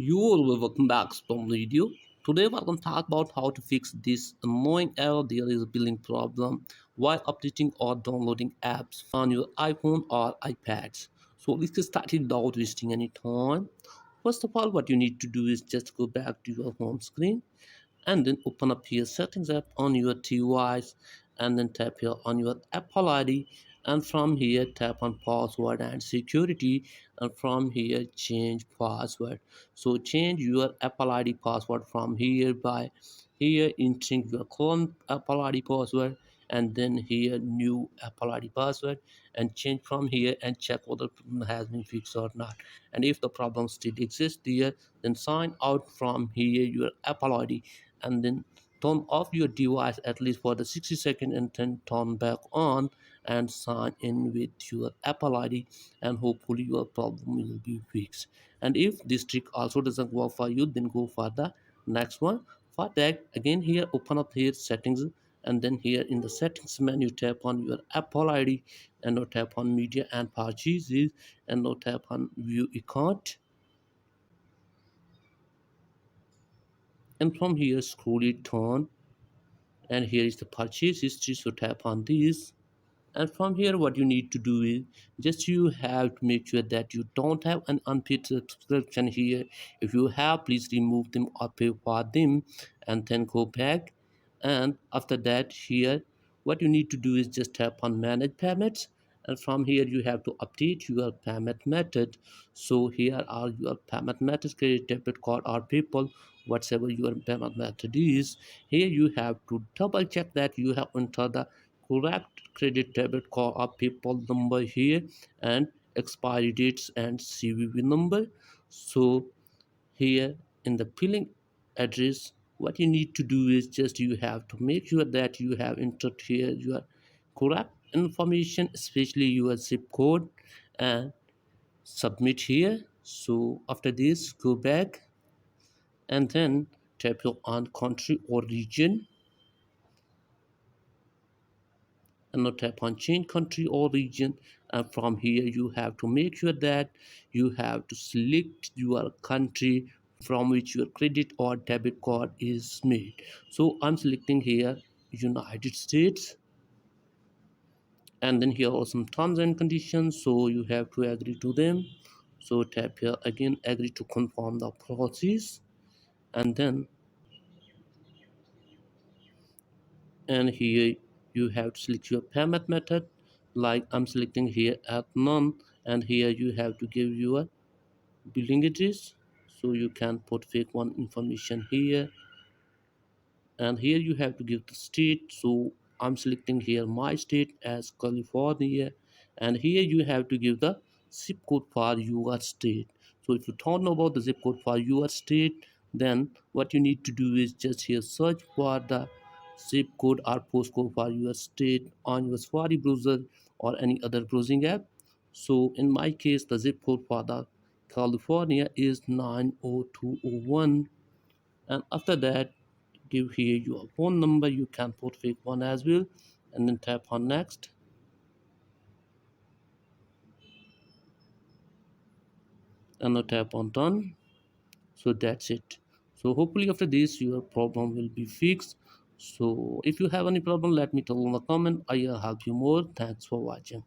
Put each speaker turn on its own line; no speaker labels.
You all will welcome back from the video. Today we're going to talk about how to fix this annoying error. There is a billing problem while updating or downloading apps on your iPhone or iPads. So let's get started without wasting any time. First of all, what you need to do is just go back to your home screen and then open up here settings app on your device and then tap here on your Apple ID, and from here tap on password and security, and from here change password. So change your Apple ID password from here by here entering your current Apple ID password, and then here new Apple ID password, and change from here and check whether the problem has been fixed or not. And if the problem still exists there, then sign out from here your Apple ID, and then turn off your device at least for the 60 seconds and then turn back on and sign in with your Apple ID, and hopefully your problem will be fixed. And if this trick also doesn't work for you, then go for the next one. For that, again here open up here settings, and then here in the settings menu tap on your Apple ID, and now tap on media and purchases, and now tap on view account, and from here scroll it down, and here is the purchase history, so tap on this. And from here what you need to do is just you have to make sure that you don't have an unpaid subscription here. If you have, please remove them or pay for them, and then go back. And after that, here what you need to do is just tap on manage payments, and from here you have to update your payment method. So here are your payment methods: credit, debit card, or PayPal, whatever your payment method is. Here you have to double check that you have entered the correct credit, debit card, or PayPal number here, and expiry dates and CVV number. So here in the billing address, what you need to do is just you have to make sure that you have entered here your correct information, especially your zip code, and submit here. So after this, go back and then tap on country or region, and now tap on change country or region, and from here you have to make sure that you have to select your country from which your credit or debit card is made. So I'm selecting here United States, and then here are some terms and conditions, so you have to agree to them. So tap here again, agree to confirm the process, and then and here you have to select your payment method, like I'm selecting here at none, and here you have to give your billing address, so you can put fake one information here, and here you have to give the state, so I'm selecting here my state as California, and here you have to give the zip code for your state. So if you don't know about the zip code for your state, then what you need to do is just here search for the zip code or postcode for your state on your Safari browser or any other browsing app. So in my case, the zip code for the California is 90201, and after that give here your phone number, you can put fake one as well, and then tap on next, and now tap on done. So that's it. So hopefully after this your problem will be fixed. So if you have any problem, let me tell in the comment, I'll help you more. Thanks for watching.